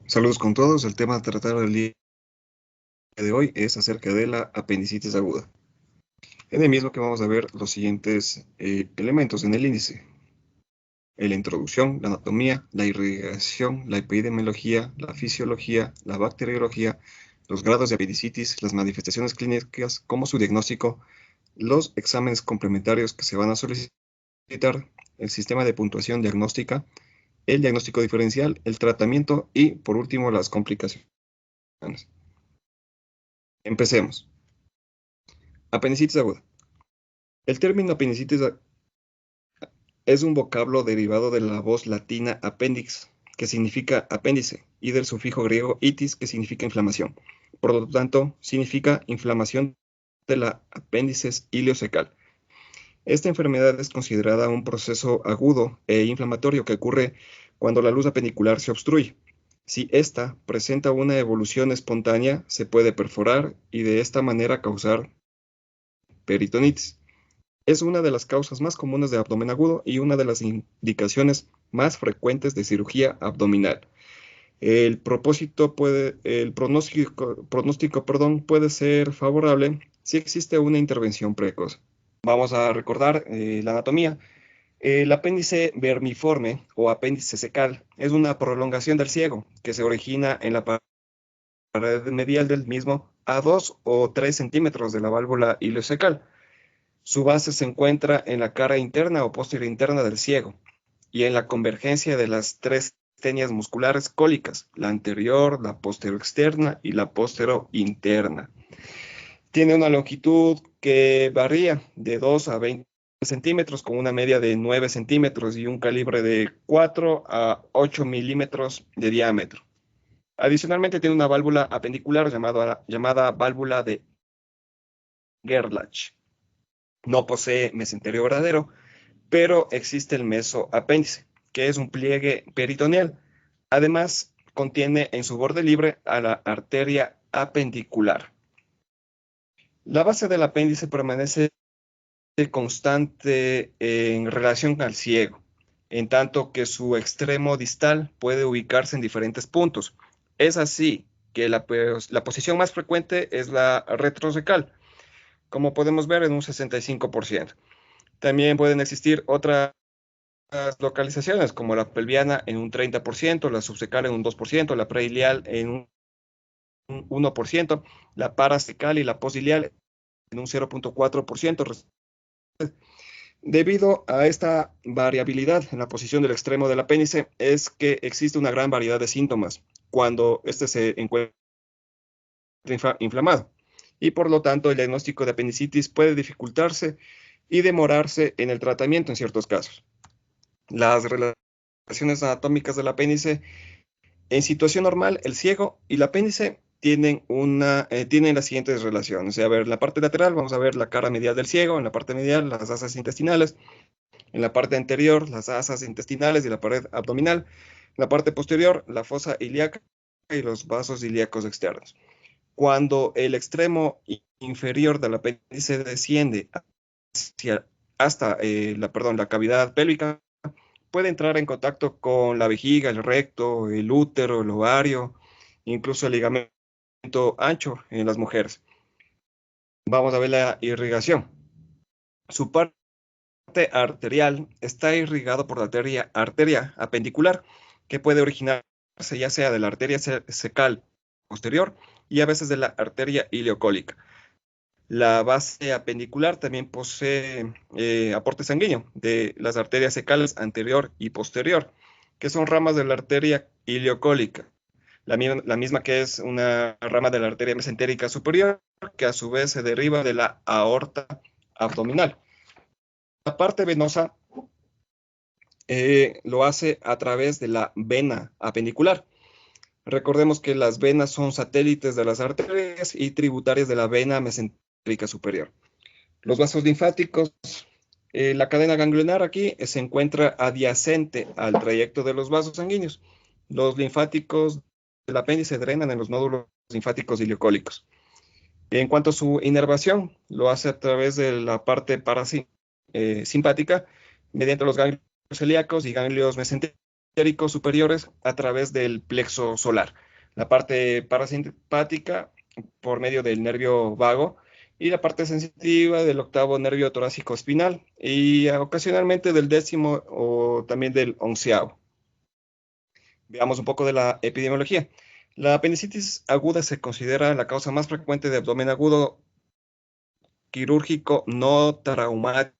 Saludos con todos. El tema a tratar el día de hoy es acerca de la apendicitis aguda. En el mismo que vamos a ver los siguientes elementos en el índice: la introducción, la anatomía, la irrigación, la epidemiología, la fisiología, la bacteriología, los grados de apendicitis, las manifestaciones clínicas, como su diagnóstico, los exámenes complementarios que se van a solicitar, el sistema de puntuación diagnóstica, el diagnóstico diferencial, el tratamiento y, por último, las complicaciones. Empecemos. Apendicitis aguda. El término apendicitis es un vocablo derivado de la voz latina appendix, que significa apéndice, y del sufijo griego itis, que significa inflamación. Por lo tanto, significa inflamación de la apéndice ileocecal. Esta enfermedad es considerada un proceso agudo e inflamatorio que ocurre cuando la luz apendicular se obstruye. Si ésta presenta una evolución espontánea, se puede perforar y de esta manera causar peritonitis. Es una de las causas más comunes de abdomen agudo y una de las indicaciones más frecuentes de cirugía abdominal. El pronóstico, puede ser favorable si existe una intervención precoz. Vamos a recordar la anatomía. El apéndice vermiforme o apéndice secal es una prolongación del ciego que se origina en la pared medial del mismo a 2 o 3 centímetros de la válvula ileocecal. Su base se encuentra en la cara interna o posterior interna del ciego y en la convergencia de las tres tenias musculares cólicas, la anterior, la posterior externa y la posterior interna. Tiene una longitud que varía de 2 a 20 centímetros con una media de 9 centímetros y un calibre de 4 a 8 milímetros de diámetro. Adicionalmente tiene una válvula apendicular llamada válvula de Gerlach. No posee mesenterio verdadero, pero existe el mesoapéndice, que es un pliegue peritoneal. Además, contiene en su borde libre a la arteria apendicular. La base del apéndice permanece constante en relación al ciego, en tanto que su extremo distal puede ubicarse en diferentes puntos. Es así que la posición más frecuente es la retrocecal, como podemos ver en un 65%. También pueden existir otras localizaciones, como la pelviana en un 30%, la subsecal en un 2%, la preilial en un 1%, la paracecal y la posilial en un 0.4%. Debido a esta variabilidad en la posición del extremo del apéndice, es que existe una gran variedad de síntomas cuando este se encuentra inflamado. Y por lo tanto, el diagnóstico de apendicitis puede dificultarse y demorarse en el tratamiento en ciertos casos. Las relaciones anatómicas del apéndice: en situación normal, el ciego y el apéndice tienen las siguientes relaciones. A ver, en la parte lateral vamos a ver la cara medial del ciego, en la parte medial las asas intestinales, en la parte anterior las asas intestinales y la pared abdominal, en la parte posterior la fosa ilíaca y los vasos ilíacos externos. Cuando el extremo inferior del apéndice desciende hasta la cavidad pélvica, puede entrar en contacto con la vejiga, el recto, el útero, el ovario, incluso el ligamento ancho en las mujeres. Vamos a ver la irrigación. Su parte arterial está irrigado por la arteria apendicular, que puede originarse ya sea de la arteria cecal posterior y a veces de la arteria ileocólica. La base apendicular también posee aporte sanguíneo de las arterias cecales anterior y posterior, que son ramas de la arteria ileocólica, la misma que es una rama de la arteria mesentérica superior, que a su vez se deriva de la aorta abdominal. La parte venosa lo hace a través de la vena apendicular. Recordemos que las venas son satélites de las arterias y tributarias de la vena mesentérica superior. Los vasos linfáticos, la cadena ganglionar aquí se encuentra adyacente al trayecto de los vasos sanguíneos. Los linfáticos del apéndice drenan en los nódulos linfáticos ileocólicos. En cuanto a su inervación, lo hace a través de la parte parasimpática mediante los ganglios celíacos y ganglios mesentéricos periféricos superiores a través del plexo solar, la parte parasimpática por medio del nervio vago y la parte sensitiva del octavo nervio torácico espinal y ocasionalmente del décimo o también del onceavo. Veamos un poco de la epidemiología. La apendicitis aguda se considera la causa más frecuente de abdomen agudo quirúrgico no traumático.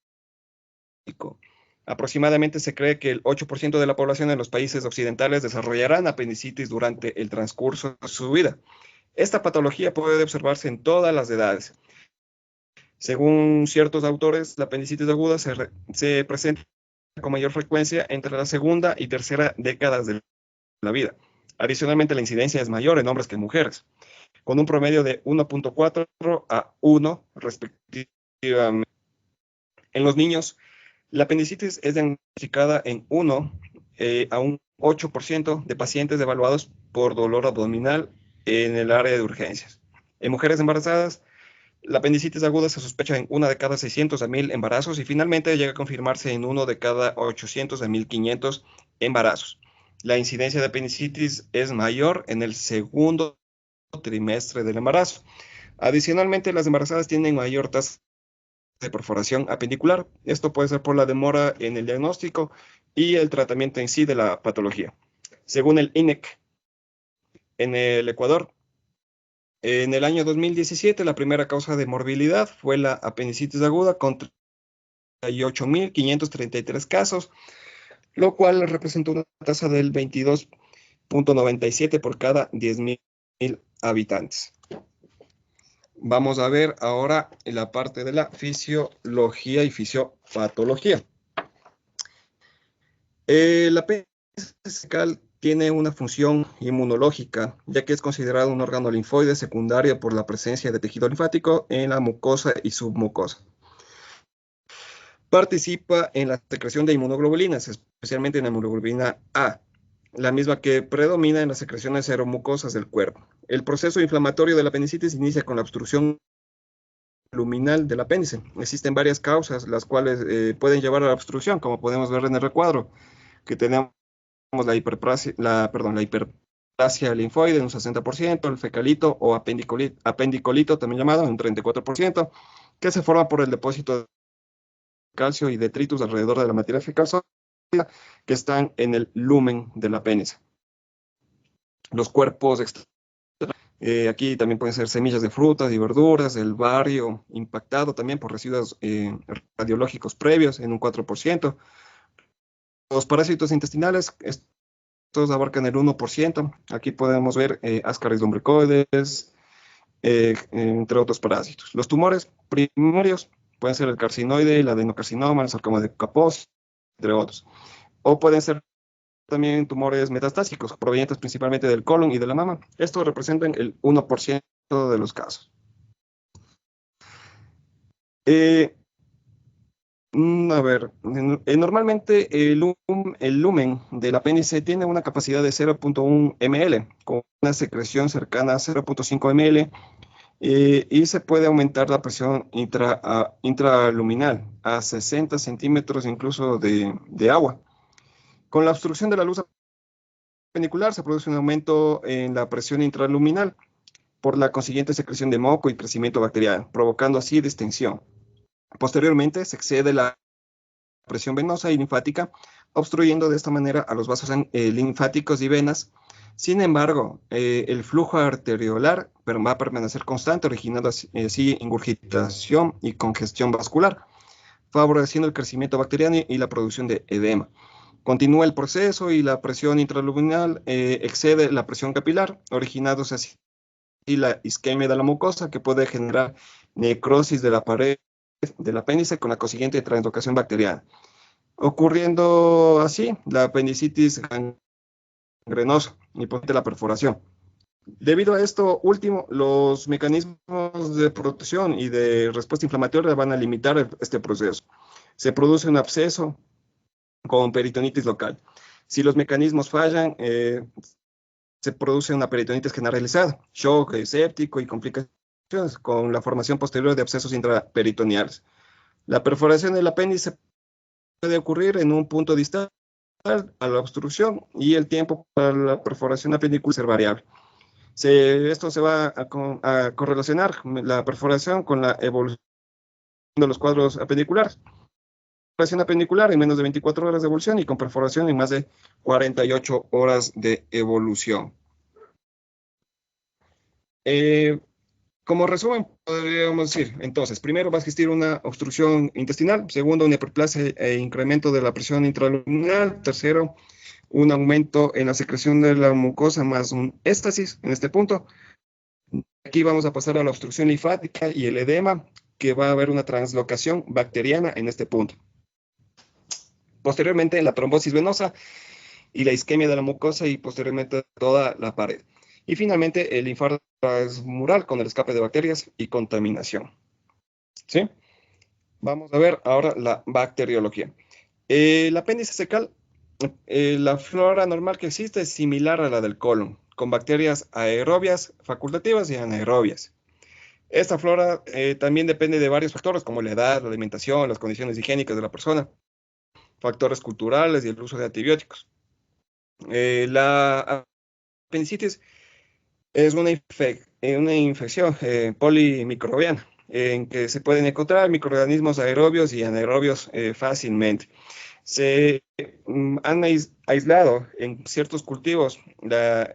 Aproximadamente se cree que el 8% de la población en los países occidentales desarrollarán apendicitis durante el transcurso de su vida. Esta patología puede observarse en todas las edades. Según ciertos autores, la apendicitis aguda se presenta con mayor frecuencia entre la segunda y tercera décadas de la vida. Adicionalmente, la incidencia es mayor en hombres que en mujeres, con un promedio de 1.4 a 1 respectivamente. En los niños, la apendicitis es diagnosticada en 1 a un 8% de pacientes evaluados por dolor abdominal en el área de urgencias. En mujeres embarazadas, la apendicitis aguda se sospecha en 1 de cada 600 a 1000 embarazos y finalmente llega a confirmarse en 1 de cada 800 a 1500 embarazos. La incidencia de apendicitis es mayor en el segundo trimestre del embarazo. Adicionalmente, las embarazadas tienen mayor tasa de perforación apendicular. Esto puede ser por la demora en el diagnóstico y el tratamiento en sí de la patología. Según el INEC, en el Ecuador, en el año 2017, la primera causa de morbilidad fue la apendicitis aguda con 38.533 casos, lo cual representó una tasa del 22.97 por cada 10.000 habitantes. Vamos a ver ahora la parte de la fisiología y fisiopatología. La apéndice fecal tiene una función inmunológica, ya que es considerado un órgano linfoide secundario por la presencia de tejido linfático en la mucosa y submucosa. Participa en la secreción de inmunoglobulinas, especialmente en la inmunoglobulina A, la misma que predomina en las secreciones seromucosas del cuerpo. El proceso inflamatorio de la apendicitis inicia con la obstrucción luminal del apéndice. Existen varias causas las cuales pueden llevar a la obstrucción, como podemos ver en el recuadro, que tenemos la hiperplasia linfoide en un 60%, el fecalito o apendicolito, también llamado, en un 34%, que se forma por el depósito de calcio y detritus alrededor de la materia fecal sólida que están en el lumen del apéndice. Los cuerpos aquí también pueden ser semillas de frutas y verduras, el barrio impactado también por residuos radiológicos previos en un 4%. Los parásitos intestinales, estos abarcan el 1%. Aquí podemos ver Ascaris lumbricoides, entre otros parásitos. Los tumores primarios pueden ser el carcinoide, el adenocarcinoma, el sarcoma de Kaposi, entre otros. O pueden ser también tumores metastásicos, provenientes principalmente del colon y de la mama. Estos representan el 1% de los casos. A ver, normalmente el lumen del apéndice tiene una capacidad de 0.1 ml, con una secreción cercana a 0.5 ml, y se puede aumentar la presión intraluminal a 60 centímetros incluso de agua. Con la obstrucción de la luz apendicular se produce un aumento en la presión intraluminal por la consiguiente secreción de moco y crecimiento bacteriano, provocando así distensión. Posteriormente se excede la presión venosa y linfática, obstruyendo de esta manera a los vasos linfáticos y venas. Sin embargo, el flujo arteriolar va a permanecer constante, originando así ingurgitación y congestión vascular, favoreciendo el crecimiento bacteriano y la producción de edema. Continúa el proceso y la presión intraluminal excede la presión capilar, originándose así la isquemia de la mucosa, que puede generar necrosis de la pared del apéndice con la consiguiente translocación bacteriana, ocurriendo así la apendicitis gangrenosa y por la perforación. Debido a esto último, los mecanismos de protección y de respuesta inflamatoria van a limitar este proceso. Se produce un absceso con peritonitis local. Si los mecanismos fallan, se produce una peritonitis generalizada, shock séptico y complicaciones con la formación posterior de abscesos intraperitoneales. La perforación del apéndice puede ocurrir en un punto distal a la obstrucción y el tiempo para la perforación apendicular ser variable. Esto se va a correlacionar la perforación con la evolución de los cuadros apendiculares. Perforación apendicular en menos de 24 horas de evolución y con perforación en más de 48 horas de evolución. Como resumen, podríamos decir, entonces, primero va a existir una obstrucción intestinal, segundo, una hiperplasia e incremento de la presión intraluminal, tercero, un aumento en la secreción de la mucosa más un éstasis en este punto. Aquí vamos a pasar a la obstrucción linfática y el edema, que va a haber una translocación bacteriana en este punto. Posteriormente, la trombosis venosa y la isquemia de la mucosa y posteriormente toda la pared. Y finalmente, el infarto mural con el escape de bacterias y contaminación. ¿Sí? Vamos a ver ahora la bacteriología. El apéndice fecal, la flora normal que existe es similar a la del colon, con bacterias aerobias, facultativas y anaerobias. Esta flora también depende de varios factores, como la edad, la alimentación, las condiciones higiénicas de la persona, factores culturales y el uso de antibióticos. La apendicitis es una infección polimicrobiana en que se pueden encontrar microorganismos aerobios y anaerobios fácilmente. Se han aislado en ciertos cultivos, la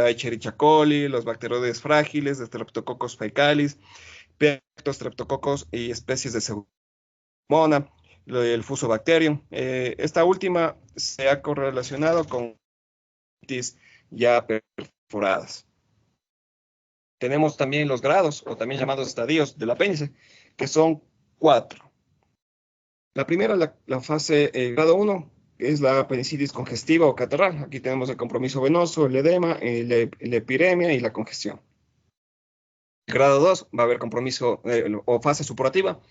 Escherichia coli, los bacteroides frágiles, Streptococcus faecalis, Streptococcus y especies de Pseudomonas, el Fusobacterium. Esta última se ha correlacionado con ya perforadas. Tenemos también los grados, o también llamados estadios del apéndice, que son 4. La primera, la fase grado 1, es la apendicitis congestiva o catarral. Aquí tenemos el compromiso venoso, el edema, la epiremia y la congestión. Grado 2 va a haber compromiso o fase supurativa,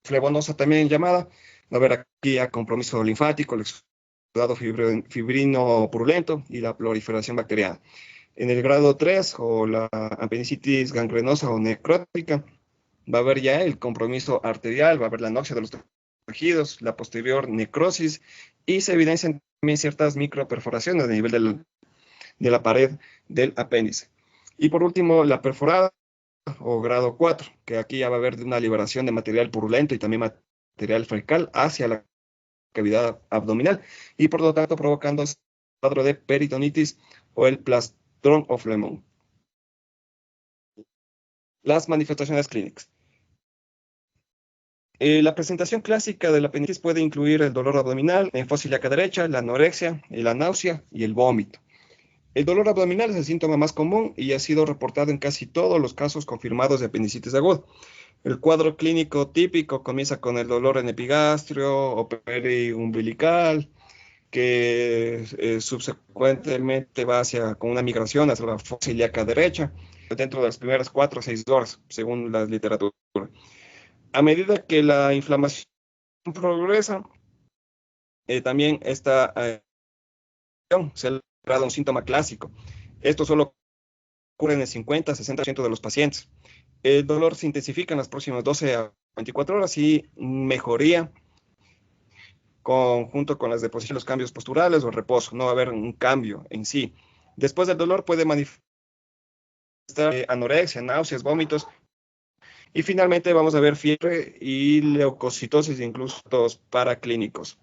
flebonosa también llamada. Va a haber aquí a compromiso linfático, el exudado fibrino purulento y la proliferación bacteriana. En el grado 3 o la apendicitis gangrenosa o necrótica, va a haber ya el compromiso arterial, va a haber la anoxia de los tejidos, la posterior necrosis y se evidencian también ciertas microperforaciones a nivel de la pared del apéndice. Y por último, la perforada o grado 4, que aquí ya va a haber una liberación de material purulento y también material fecal hacia la cavidad abdominal y por lo tanto provocando el cuadro de peritonitis o el plastrón o flemón. Las manifestaciones clínicas. La presentación clásica de la apendicitis puede incluir el dolor abdominal, énfasis ilíaca derecha, la anorexia, la náusea y el vómito. El dolor abdominal es el síntoma más común y ha sido reportado en casi todos los casos confirmados de apendicitis aguda. El cuadro clínico típico comienza con el dolor en epigastrio o periumbilical, que subsecuentemente va con una migración hacia la fosa ilíaca derecha dentro de las primeras 4 o 6 horas, según la literatura. A medida que la inflamación progresa, también esta se ha logrado un síntoma clásico. Esto solo ocurre en el 50-60% de los pacientes. El dolor se intensifica en las próximas 12 a 24 horas y mejoría junto con las deposiciones, los cambios posturales o el reposo. No va a haber un cambio en sí. Después del dolor puede manifestar anorexia, náuseas, vómitos. Y finalmente vamos a ver fiebre y leucocitosis, incluso todos paraclínicos.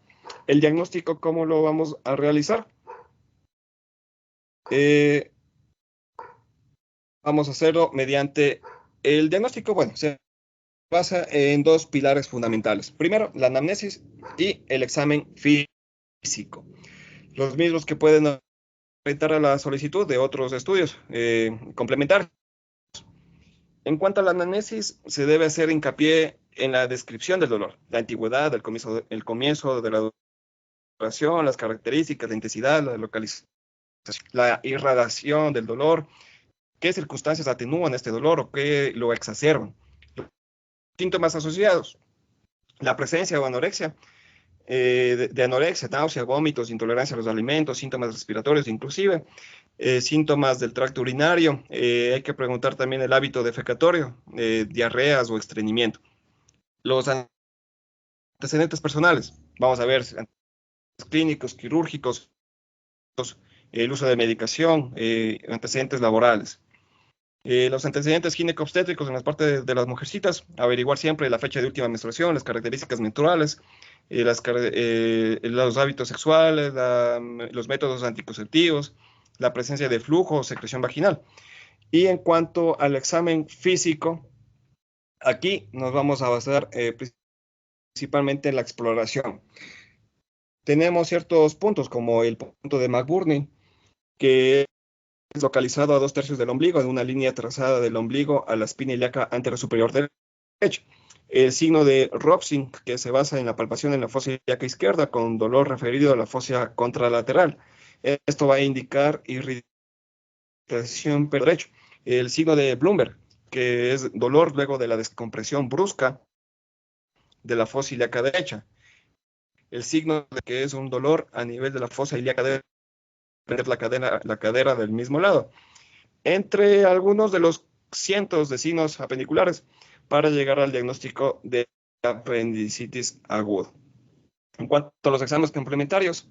El diagnóstico, ¿cómo lo vamos a realizar? Vamos a hacerlo mediante el diagnóstico, bueno, se basa en 2 pilares fundamentales. Primero, la anamnesis y el examen físico. Los mismos que pueden orientar a la solicitud de otros estudios complementarios. En cuanto a la anamnesis, se debe hacer hincapié en la descripción del dolor, la antigüedad, el comienzo de la duración, las características, la intensidad, la localización, la irradiación del dolor, qué circunstancias atenúan este dolor o qué lo exacerban. Síntomas asociados, la presencia o anorexia, de anorexia, náusea, vómitos, intolerancia a los alimentos, síntomas respiratorios inclusive, síntomas del tracto urinario, hay que preguntar también el hábito defecatorio, diarreas o estreñimiento. Los antecedentes personales, vamos a ver clínicos, quirúrgicos, el uso de medicación, antecedentes laborales. Los antecedentes ginecobstétricos en las partes de las mujercitas, averiguar siempre la fecha de última menstruación, las características menstruales, los hábitos sexuales, los métodos anticonceptivos, la presencia de flujo o secreción vaginal. Y en cuanto al examen físico, aquí nos vamos a basar principalmente en la exploración. Tenemos ciertos puntos como el punto de McBurney, que es localizado a 2/3 del ombligo, en una línea trazada del ombligo a la espina ilíaca anterosuperior derecha. El signo de Robson, que se basa en la palpación en la fosa ilíaca izquierda con dolor referido a la fosa contralateral. Esto va a indicar irritación derecho. El signo de Bloomberg, que es dolor luego de la descompresión brusca de la fosa ilíaca derecha. El signo de que es un dolor a nivel de la fosa ilíaca derecha, la cadera del mismo lado. Entre algunos de los cientos de signos apendiculares para llegar al diagnóstico de apendicitis aguda. En cuanto a los exámenes complementarios,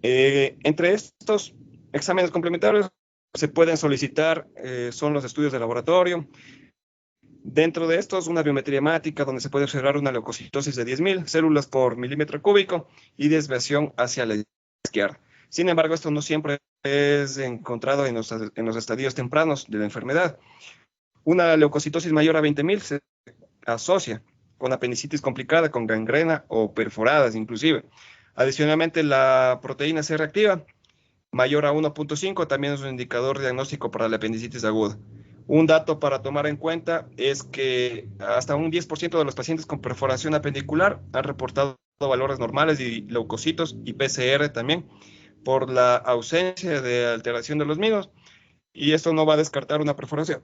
entre estos exámenes complementarios se pueden solicitar, son los estudios de laboratorio. Dentro de estos, una biometría hemática donde se puede observar una leucocitosis de 10.000 células por milímetro cúbico y desviación hacia la izquierda. Sin embargo, esto no siempre es encontrado en los estadios tempranos de la enfermedad. Una leucocitosis mayor a 20.000 se asocia con apendicitis complicada, con gangrena o perforadas inclusive. Adicionalmente, la proteína C reactiva mayor a 1.5 también es un indicador diagnóstico para la apendicitis aguda. Un dato para tomar en cuenta es que hasta un 10% de los pacientes con perforación apendicular han reportado valores normales de leucocitos y PCR también por la ausencia de alteración de los mismos, y esto no va a descartar una perforación.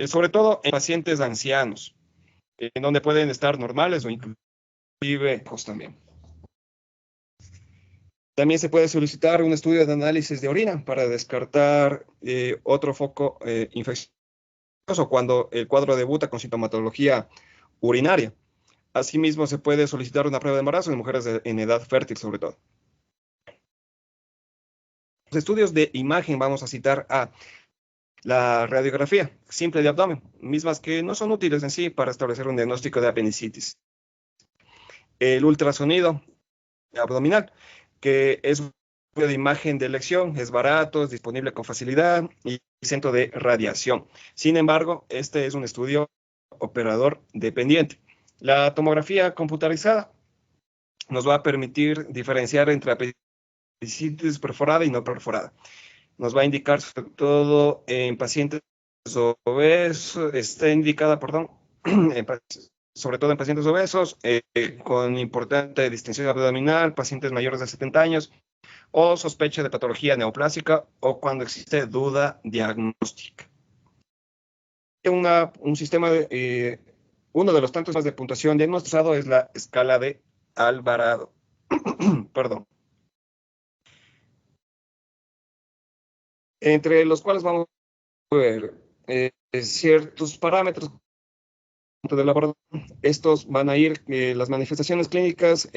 Sobre todo en pacientes ancianos, en donde pueden estar normales o inclusive también. También se puede solicitar un estudio de análisis de orina para descartar otro foco infeccioso cuando el cuadro debuta con sintomatología urinaria. Asimismo, se puede solicitar una prueba de embarazo en mujeres en edad fértil, sobre todo. Los estudios de imagen vamos a citar a la radiografía simple de abdomen, mismas que no son útiles en sí para establecer un diagnóstico de apendicitis. El ultrasonido abdominal, que es un estudio de imagen de elección, es barato, es disponible con facilidad y centro de radiación. Sin embargo, este es un estudio operador dependiente. La tomografía computarizada nos va a permitir diferenciar entre apendicitis perforada y no perforada. Nos va a indicar sobre todo en pacientes obesos, está indicada, perdón, sobre todo en pacientes obesos, con importante distensión abdominal, pacientes mayores de 70 años, o sospecha de patología neoplásica, o cuando existe duda diagnóstica. Un sistema uno de los tantos sistemas de puntuación diagnosticado es la escala de Alvarado. Perdón. Entre los cuales vamos a ver ciertos parámetros de laboratorio. Estos van a ir las manifestaciones clínicas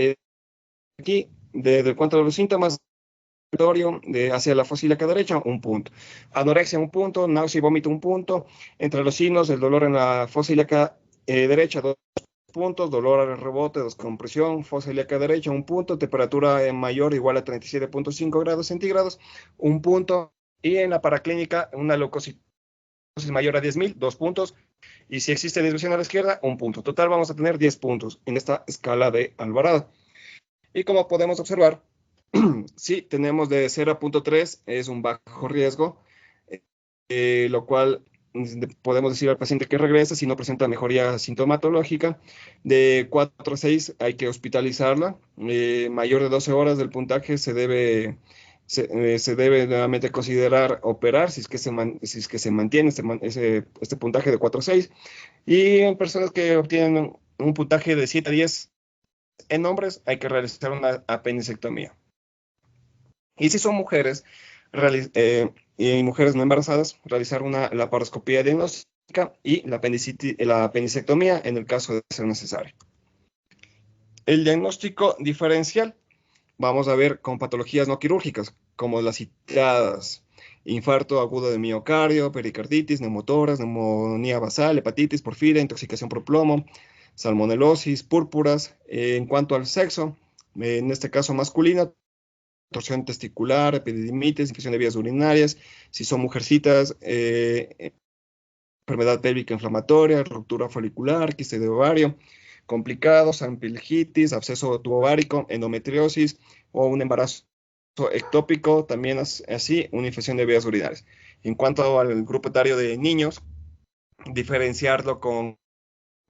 aquí, de cuanto a los síntomas, hacia la fosa ilíaca derecha, un punto. Anorexia, un punto. Náusea y vómito, un punto. Entre los signos, el dolor en la fosa ilíaca derecha, 2 puntos. Dolor al rebote, descompresión, fosa ilíaca derecha, un punto. Temperatura mayor o igual a 37.5 grados centígrados, un punto. Y en la paraclínica, una leucocitosis mayor a 10.000, 2 puntos. Y si existe desviación a la izquierda, un punto. Total vamos a tener 10 puntos en esta escala de Alvarado. Y como podemos observar, sí, tenemos de 0.3, es un bajo riesgo, lo cual podemos decir al paciente que regresa si no presenta mejoría sintomatológica. De 4 a 6 hay que hospitalizarla. Mayor de 12 horas del puntaje se debe nuevamente considerar operar si es que se mantiene este puntaje de 4 a 6. Y en personas que obtienen un puntaje de 7 a 10 en hombres, hay que realizar una apendicectomía. Y si son mujeres y mujeres no embarazadas, realizar una laparoscopía diagnóstica y la apendicectomía en el caso de ser necesario. El diagnóstico diferencial, vamos a ver con patologías no quirúrgicas, como las citadas: infarto agudo de miocardio, pericarditis, neumotoras, neumonía basal, hepatitis, porfiria, intoxicación por plomo, salmonelosis, púrpuras. En cuanto al sexo, en este caso masculina, torsión testicular, epididimitis, infección de vías urinarias. Si son mujercitas, enfermedad pélvica inflamatoria, ruptura folicular, quiste de ovario, complicados, ampilogitis, absceso tubovárico, endometriosis o un embarazo ectópico, también así una infección de vías urinarias. En cuanto al grupo etario de niños, diferenciarlo con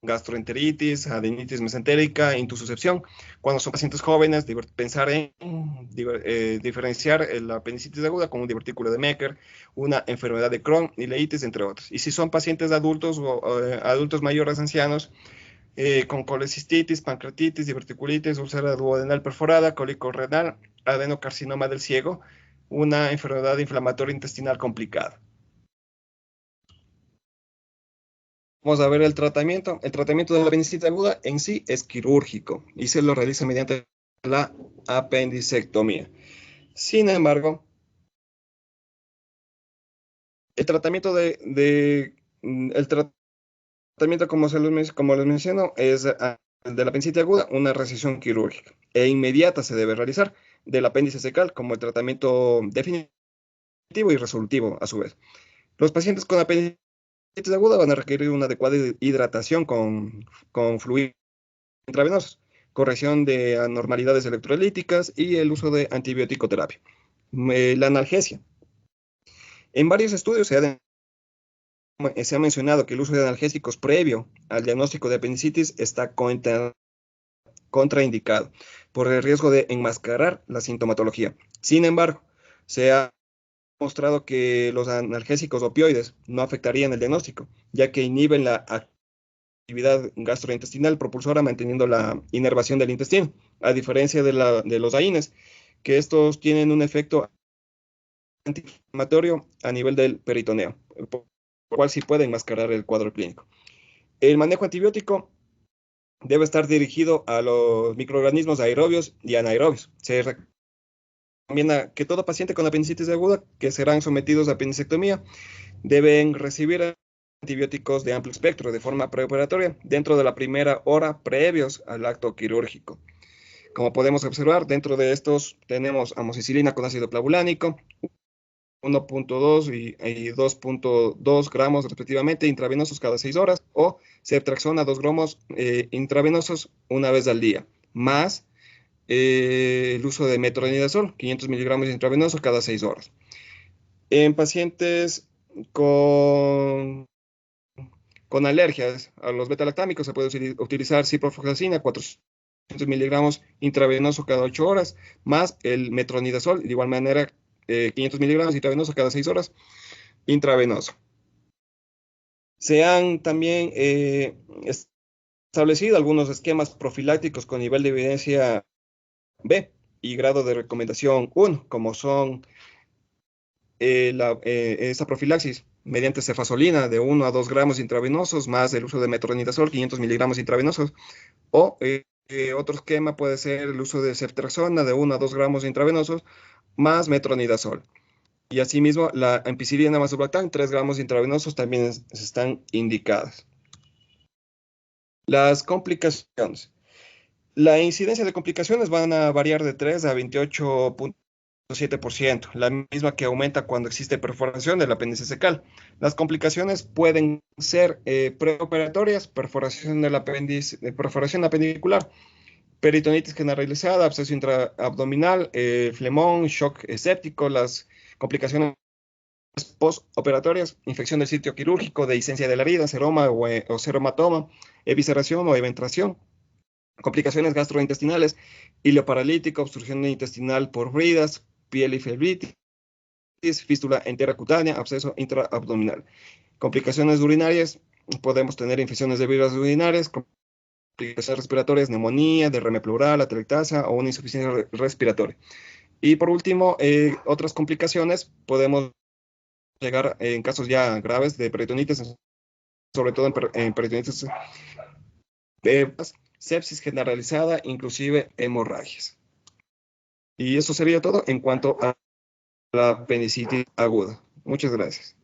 gastroenteritis, adenitis mesentérica, intususcepción. Cuando son pacientes jóvenes, pensar en diferenciar la apendicitis aguda con un divertículo de Mecker, una enfermedad de Crohn, ileitis, entre otros. Y si son pacientes adultos o adultos mayores ancianos, con colecistitis, pancreatitis, diverticulitis, úlcera duodenal perforada, cólico renal, adenocarcinoma del ciego, una enfermedad inflamatoria intestinal complicada. Vamos a ver el tratamiento. El tratamiento de la apendicitis aguda en sí es quirúrgico y se lo realiza mediante la apendicectomía. Sin embargo, el tratamiento el tratamiento, como les menciono, es el de la apendicitis aguda, una resección quirúrgica e inmediata se debe realizar del apéndice secal como el tratamiento definitivo y resolutivo a su vez. Los pacientes con apendicitis aguda van a requerir una adecuada hidratación con fluidos intravenosos, corrección de anormalidades electrolíticas y el uso de antibiótico terapia. La analgesia. En varios estudios se ha mencionado que el uso de analgésicos previo al diagnóstico de apendicitis está contraindicado por el riesgo de enmascarar la sintomatología. Sin embargo, se ha mostrado que los analgésicos opioides no afectarían el diagnóstico, ya que inhiben la actividad gastrointestinal propulsora manteniendo la inervación del intestino, a diferencia de los AINES, que estos tienen un efecto antiinflamatorio a nivel del peritoneo, por lo cual sí puede enmascarar el cuadro clínico. El manejo antibiótico debe estar dirigido a los microorganismos aerobios y anaerobios. Se recomienda que todo paciente con apendicitis aguda que serán sometidos a apendicectomía deben recibir antibióticos de amplio espectro de forma preoperatoria dentro de la primera hora previos al acto quirúrgico. Como podemos observar, dentro de estos tenemos amoxicilina con ácido clavulánico, 1.2 y 2.2 gramos respectivamente intravenosos cada 6 horas, o ceftriaxona 2 gramos intravenosos una vez al día, más el uso de metronidazol, 500 miligramos intravenosos cada 6 horas. En pacientes con alergias a los beta-lactámicos se puede utilizar ciprofloxacina, 400 miligramos intravenoso cada 8 horas, más el metronidazol, de igual manera 500 miligramos intravenoso cada 6 horas, intravenoso. Se han también establecido algunos esquemas profilácticos con nivel de evidencia B y grado de recomendación 1, como son esa profilaxis mediante cefazolina de 1 a 2 gramos intravenosos, más el uso de metronidazol, 500 miligramos intravenosos, o otro esquema puede ser el uso de ceftriaxona de 1 a 2 gramos intravenosos, más metronidazol. Y asimismo, la ampicilina más surlactán, 3 gramos intravenosos, también están indicadas. Las complicaciones. La incidencia de complicaciones van a variar de 3 a 28.7%, la misma que aumenta cuando existe perforación del apéndice secal. Las complicaciones pueden ser preoperatorias, perforación del apéndice, perforación apendicular, peritonitis generalizada, absceso intraabdominal, flemón, shock séptico. Las complicaciones postoperatorias, infección del sitio quirúrgico, dehiscencia de la herida, seroma o seromatoma, evisceración o eventración. Complicaciones gastrointestinales, hilo paralítico, obstrucción intestinal por bridas, piel y flebitis, fístula enterocutánea, absceso intraabdominal. Complicaciones urinarias, podemos tener infecciones de vías urinarias, complicaciones respiratorias, neumonía, derrame pleural, atelectasia o una insuficiencia respiratoria. Y por último, otras complicaciones, podemos llegar en casos ya graves de peritonitis, sobre todo en peritonitis sepsis generalizada, inclusive hemorragias. Y eso sería todo en cuanto a la apendicitis aguda. Muchas gracias.